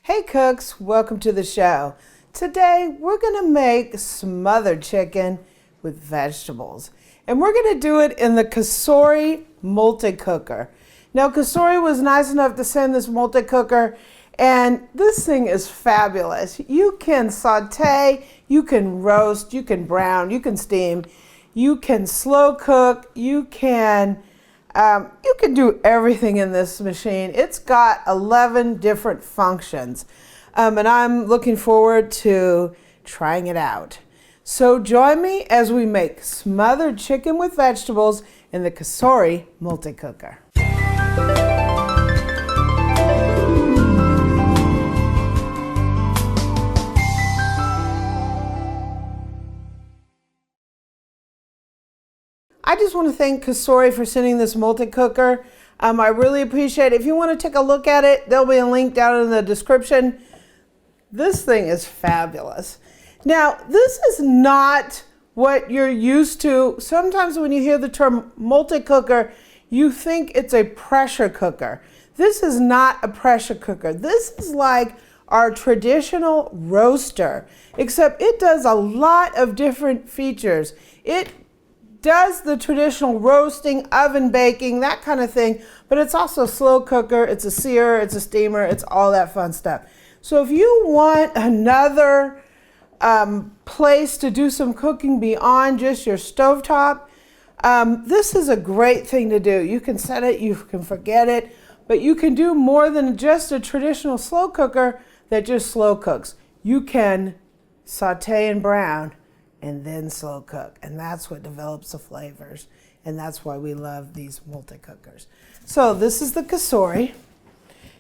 Hey cooks, welcome to the show. Today we're gonna make smothered chicken with vegetables. And we're gonna do it in the Cosori Multicooker. Now Cosori was nice enough to send this multicooker, and this thing is fabulous. You can saute, you can roast, you can brown, you can steam, you can slow cook, you can do everything in this machine. It's got 11 different functions, and I'm looking forward to trying it out. So join me as we make smothered chicken with vegetables in the Cosori Multicooker. I just want to thank Cosori for sending this multi-cooker. I really appreciate it. If you want to take a look at it, there'll be a link down in the description. This thing is fabulous. Now, this is not what you're used to. Sometimes when you hear the term multi-cooker, you think it's a pressure cooker. This is not a pressure cooker. This is like our traditional roaster, except it does a lot of different features. It does the traditional roasting, oven baking, that kind of thing, but it's also a slow cooker, it's a searer, it's a steamer, it's all that fun stuff. So if you want another place to do some cooking beyond just your stovetop, this is a great thing to do. You can set it, you can forget it, but you can do more than just a traditional slow cooker that just slow cooks. You can saute and brown and then slow cook. And that's what develops the flavors. And that's why we love these multi-cookers. So this is the Cosori.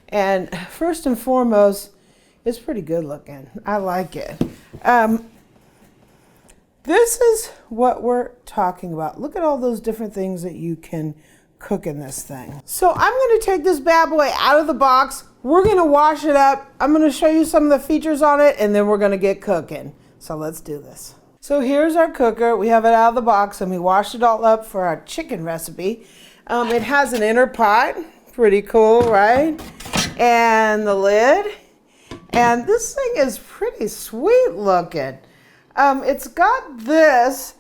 And first and foremost, it's pretty good looking. I like it. This is what we're talking about. Look at all those different things that you can cook in this thing. So I'm gonna take this bad boy out of the box. We're gonna wash it up. I'm gonna show you some of the features on it, and then we're gonna get cooking. So let's do this. So here's our cooker. We have it out of the box and we washed it all up for our chicken recipe. It has an inner pot, pretty cool, right? And the lid. And this thing is pretty sweet looking. It's got this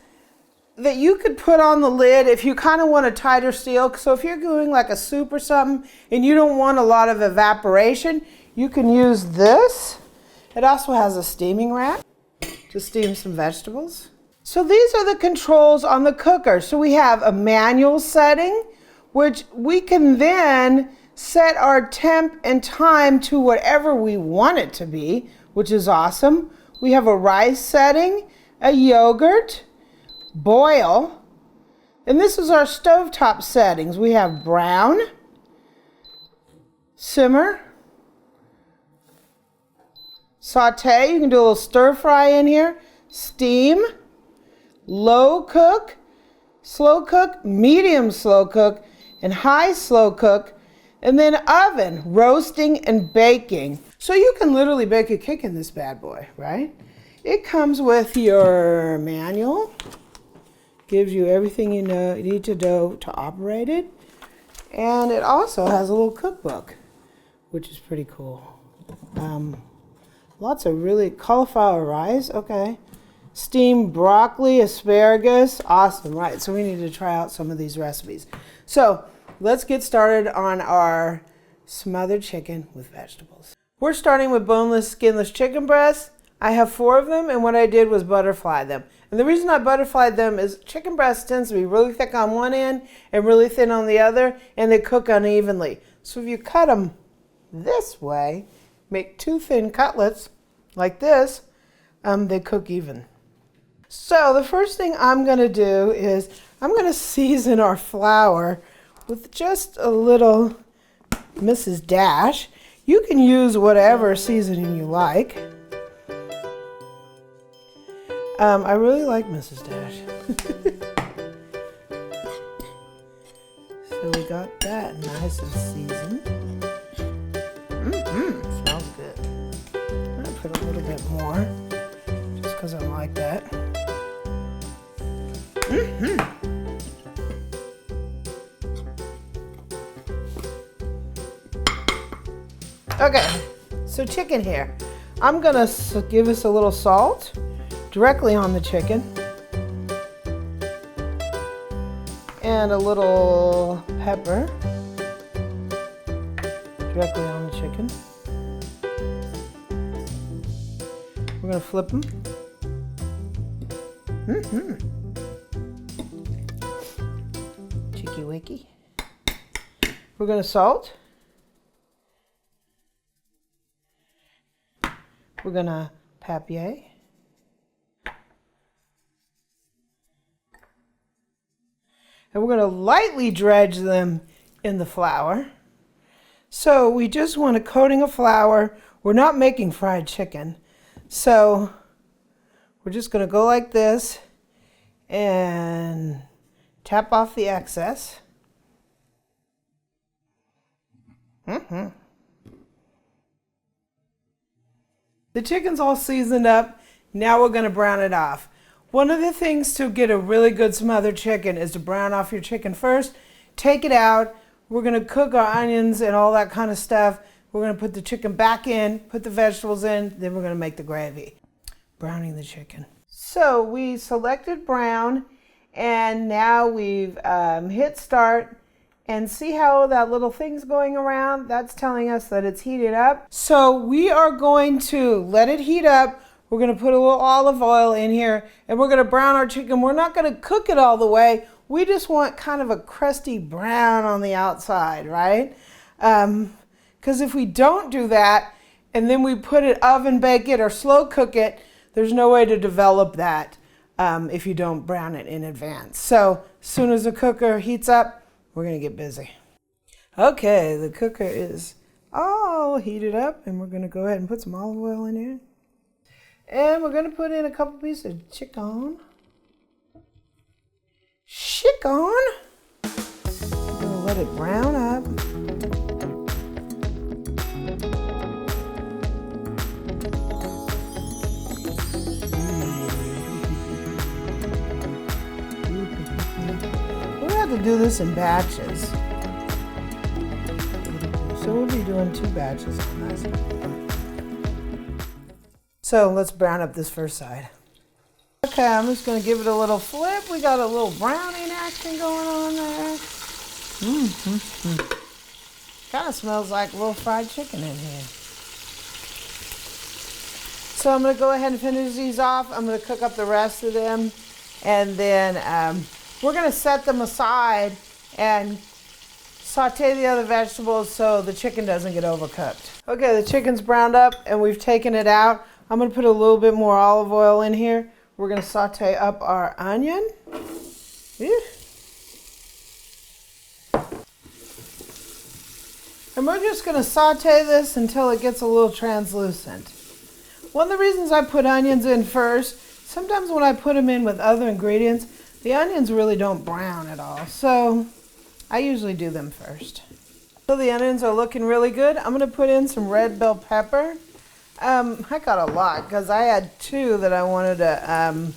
that you could put on the lid if you kind of want a tighter seal. So if you're doing like a soup or something and you don't want a lot of evaporation, you can use this. It also has a steaming rack to steam some vegetables. So these are the controls on the cooker. So we have a manual setting, which we can then set our temp and time to whatever we want it to be, which is awesome. We have a rice setting, a yogurt, boil, and this is our stovetop settings. We have brown, simmer, saute, you can do a little stir fry in here, steam, low cook, slow cook, medium slow cook, and high slow cook, and then oven, roasting and baking. So you can literally bake a cake in this bad boy, right? It comes with your manual, gives you everything you need to know to operate it, and it also has a little cookbook, which is pretty cool. Lots of really cauliflower rice, okay. Steamed broccoli, asparagus, awesome, right? So we need to try out some of these recipes. So let's get started on our smothered chicken with vegetables. We're starting with boneless, skinless chicken breasts. I have 4 of them, and what I did was butterfly them. And the reason I butterflied them is chicken breast tends to be really thick on one end and really thin on the other, and they cook unevenly. So if you cut them this way, make 2 thin cutlets like this, they cook even. So the first thing I'm going to do is I'm going to season our flour with just a little Mrs. Dash. You can use whatever seasoning you like. I really like Mrs. Dash. So we got that nice and seasoned. Smells good. I'm gonna put a little bit more, just because I like that. Okay, so So chicken here. I'm gonna give us a little salt directly on the chicken. And a little pepper directly on the chicken. We're gonna flip them. Cheeky wicky. We're gonna salt. We're gonna papier. And we're gonna lightly dredge them in the flour. So we just want a coating of flour. We're not making fried chicken. So we're just gonna go like this and tap off the excess. The chicken's all seasoned up. Now we're gonna brown it off. One of the things to get a really good smothered chicken is to brown off your chicken first. Take it out. We're gonna cook our onions and all that kind of stuff. We're gonna put the chicken back in, put the vegetables in, then we're gonna make the gravy. Browning the chicken. So we selected brown, and now we've hit start, and see how that little thing's going around? That's telling us that it's heated up. So we are going to let it heat up. We're gonna put a little olive oil in here, and we're gonna brown our chicken. We're not gonna cook it all the way. We just want kind of a crusty brown on the outside, right? Because if we don't do that, and then we put it oven bake it or slow cook it, there's no way to develop that if you don't brown it in advance. So as soon as the cooker heats up, we're gonna get busy. Okay, the cooker is all heated up, and we're gonna go ahead and put some olive oil in here. And we're gonna put in a couple pieces of chicken. Chicken. We're gonna let it brown up. To do this in batches. So we'll be doing 2 batches on this. So let's brown up this first side. Okay, I'm just going to give it a little flip. We got a little browning action going on there. Kind of smells like a little fried chicken in here. So I'm going to go ahead and finish these off. I'm going to cook up the rest of them, and then we're going to set them aside and saute the other vegetables so the chicken doesn't get overcooked. Okay, the chicken's browned up and we've taken it out. I'm going to put a little bit more olive oil in here. We're going to saute up our onion. And we're just going to saute this until it gets a little translucent. One of the reasons I put onions in first, sometimes when I put them in with other ingredients, the onions really don't brown at all, so I usually do them first. So the onions are looking really good. I'm going to put in some red bell pepper. I got a lot because I had 2 that I wanted to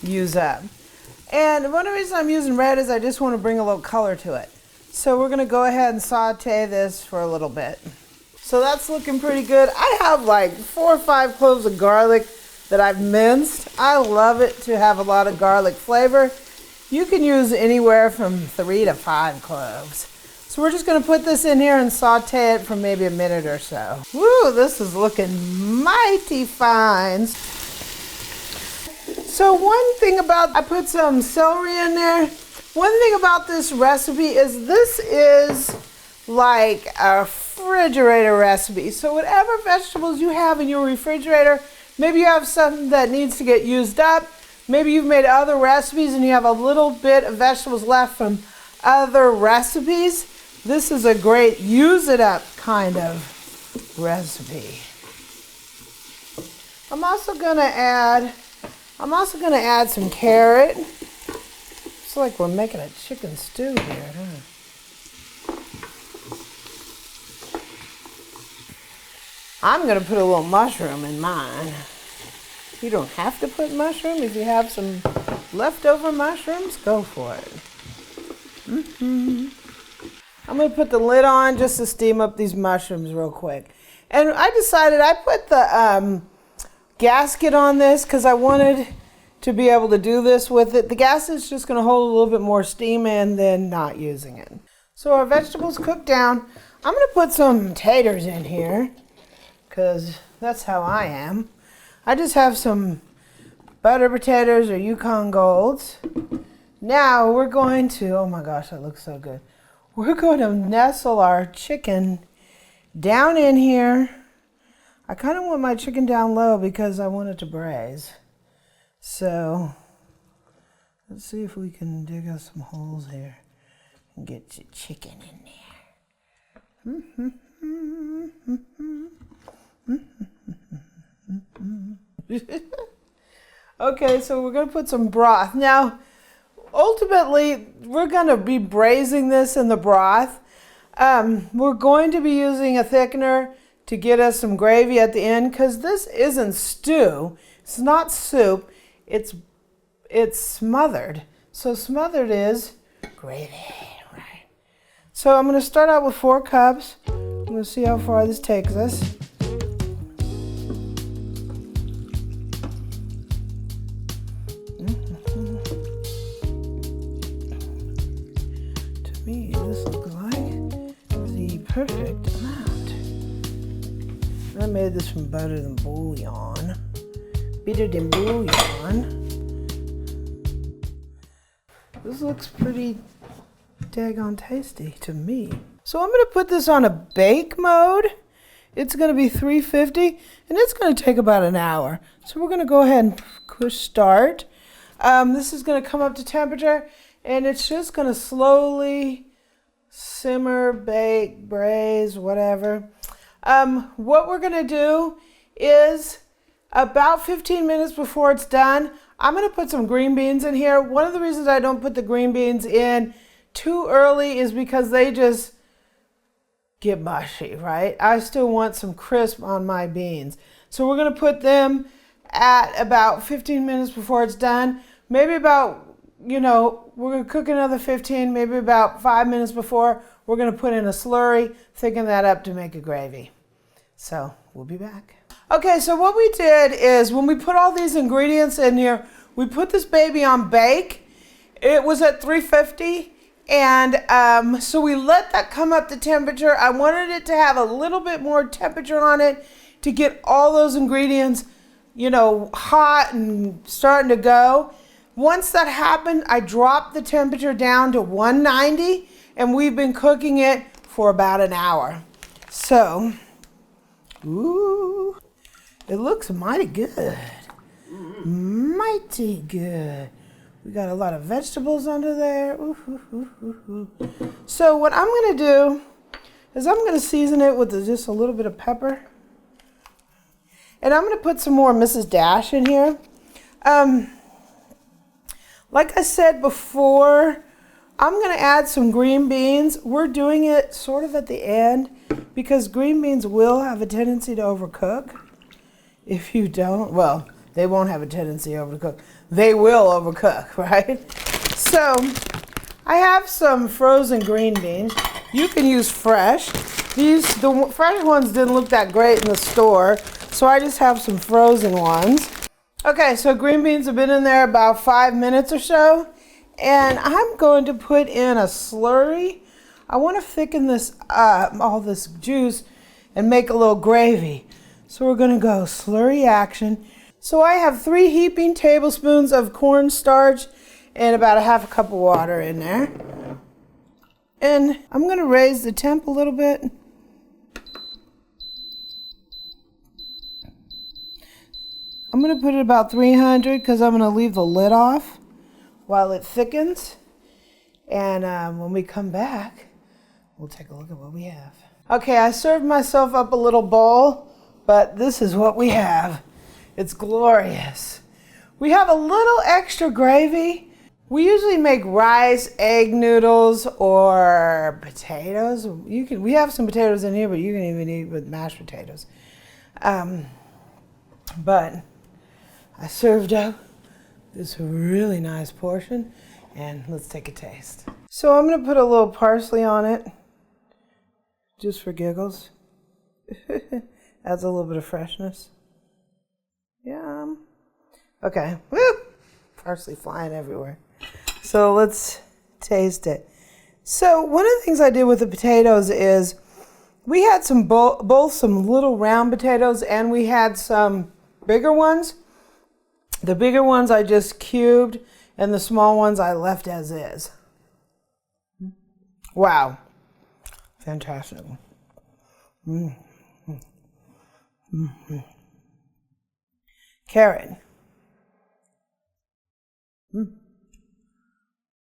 use up. And one of the reasons I'm using red is I just want to bring a little color to it. So we're going to go ahead and saute this for a little bit. So that's looking pretty good. I have like 4 or 5 cloves of garlic that I've minced. I love it to have a lot of garlic flavor. You can use anywhere from 3 to 5 cloves. So we're just going to put this in here and saute it for maybe a minute or so. Woo, this is looking mighty fine. So one thing about, I put some celery in there. One thing about this recipe is this is like a refrigerator recipe. So whatever vegetables you have in your refrigerator, maybe you have something that needs to get used up. Maybe you've made other recipes and you have a little bit of vegetables left from other recipes. This is a great use it up kind of recipe. I'm also gonna add some carrot. It's like we're making a chicken stew here, huh? I'm gonna put a little mushroom in mine. You don't have to put mushroom. If you have some leftover mushrooms, go for it. I'm gonna put the lid on just to steam up these mushrooms real quick. And I decided I put the gasket on this because I wanted to be able to do this with it. The gasket is just going to hold a little bit more steam and then not using it. So our vegetables cooked down. I'm going to put some taters in here because that's how I am. I just have some butter potatoes or Yukon Golds. Now we're going to, oh my gosh, that looks so good. We're going to nestle our chicken down in here. I kind of want my chicken down low because I want it to braise. So let's see if we can dig us some holes here and get the chicken in there. Okay, so we're going to put some broth. Now, ultimately, we're going to be braising this in the broth. We're going to be using a thickener to get us some gravy at the end because this isn't stew. It's not soup. It's smothered. So smothered is gravy, right? So I'm going to start out with 4 cups. I'm going to see how far this takes us. To me, this looks like the perfect amount. I made this from butter than bouillon. Better than bouillon. This looks pretty daggone tasty to me. So I'm going to put this on a bake mode. It's going to be 350 and it's going to take about an hour. So we're going to go ahead and push start. This is going to come up to temperature and it's just going to slowly simmer, bake, braise, whatever. What we're going to do is about 15 minutes before it's done, I'm going to put some green beans in here. One of the reasons I don't put the green beans in too early is because they just get mushy, right? I still want some crisp on my beans. So we're going to put them at about 15 minutes before it's done. Maybe about, we're going to cook another 15, maybe about 5 minutes before. We're going to put in a slurry, thicken that up to make a gravy. So we'll be back. Okay, so what we did is when we put all these ingredients in here, we put this baby on bake. It was at 350, and so we let that come up to temperature. I wanted it to have a little bit more temperature on it to get all those ingredients, hot and starting to go. Once that happened, I dropped the temperature down to 190, and we've been cooking it for about an hour. So, ooh. It looks mighty good. Mighty good. We got a lot of vegetables under there. Ooh, ooh, ooh, ooh, ooh. So what I'm going to do is I'm going to season it with just a little bit of pepper. And I'm going to put some more Mrs. Dash in here. Like I said before, I'm going to add some green beans. We're doing it sort of at the end because green beans will have a tendency to overcook. If you don't, well, they won't have a tendency to overcook. They will overcook, right? So I have some frozen green beans. You can use fresh. The fresh ones didn't look that great in the store, so I just have some frozen ones. Okay, so green beans have been in there about 5 minutes or so, and I'm going to put in a slurry. I want to thicken this up, all this juice, and make a little gravy. So we're going to go slurry action. So I have 3 heaping tablespoons of cornstarch and about a half a cup of water in there. And I'm going to raise the temp a little bit. I'm going to put it about 300 because I'm going to leave the lid off while it thickens. And when we come back, we'll take a look at what we have. Okay, I served myself up a little bowl. But this is what we have. It's glorious. We have a little extra gravy. We usually make rice, egg noodles, or potatoes. We have some potatoes in here, but you can even eat with mashed potatoes. But I served up this really nice portion, and let's take a taste. So I'm going to put a little parsley on it, just for giggles. Adds a little bit of freshness. Yum. Okay. Woo! Parsley flying everywhere. So let's taste it. So one of the things I did with the potatoes is we had some both some little round potatoes and we had some bigger ones. The bigger ones I just cubed and the small ones I left as is. Wow. Fantastic. Mm-hmm. Mm-hmm. Carrot.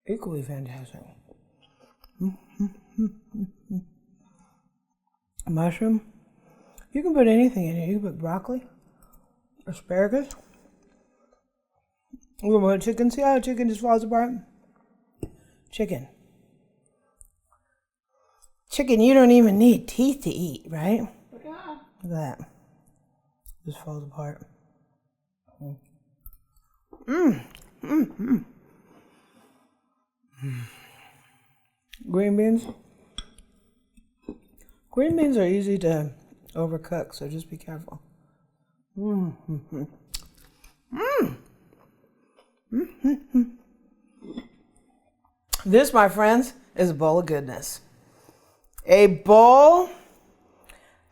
Equally fantastic. Mushroom. You can put anything in it. You can put broccoli, asparagus. We're going to put chicken. See how chicken just falls apart? Chicken. Chicken, you don't even need teeth to eat, right? Yeah. Look at that. Just falls apart. Green beans. Green beans are easy to overcook, so just be careful. This, my friends, is a bowl of goodness. A bowl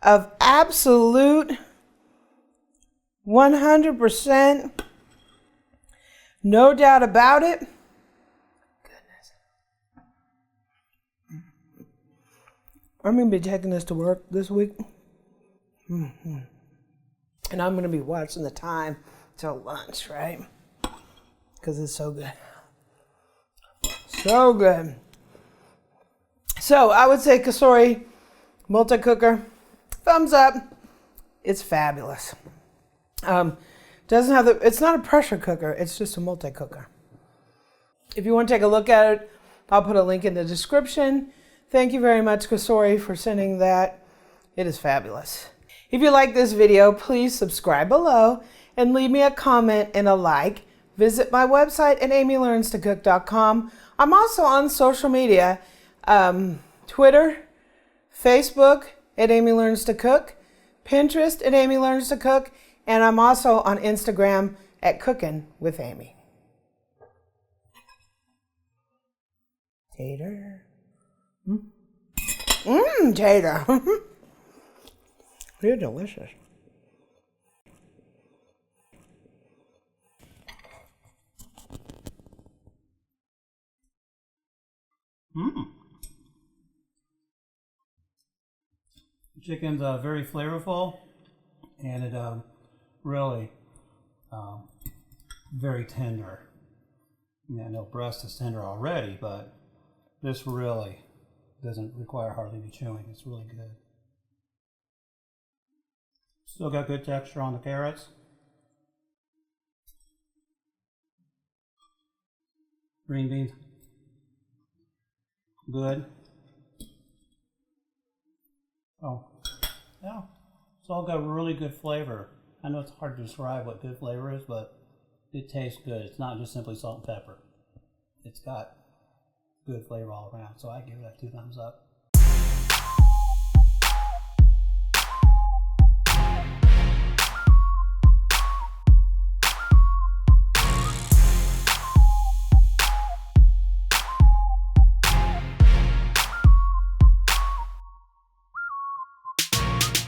of absolute 100%, no doubt about it. Goodness. I'm going to be taking this to work this week. And I'm going to be watching the time till lunch, right? Because it's so good. So good. So I would say Cosori Multicooker, thumbs up. It's fabulous. Doesn't have it's not a pressure cooker, it's just a multi-cooker. If you want to take a look at it, I'll put a link in the description. Thank you very much, Cosori, for sending that. It is fabulous. If you like this video, please subscribe below and leave me a comment and a like. Visit my website at amylearnstocook.com. I'm also on social media, Twitter, Facebook at Amy Learns to Cook, Pinterest at Amy Learns to Cook, and I'm also on Instagram at Cooking with Amy. Tater. Tater. They're delicious. Chicken's very flavorful, and it really very tender. Yeah, I know breast is tender already, but this really doesn't require hardly any chewing. It's really good. Still got good texture on the carrots. Green beans. Good. Oh, yeah. It's all got really good flavor. I know it's hard to describe what good flavor is, but it tastes good. It's not just simply salt and pepper. It's got good flavor all around, so I give that 2 thumbs up.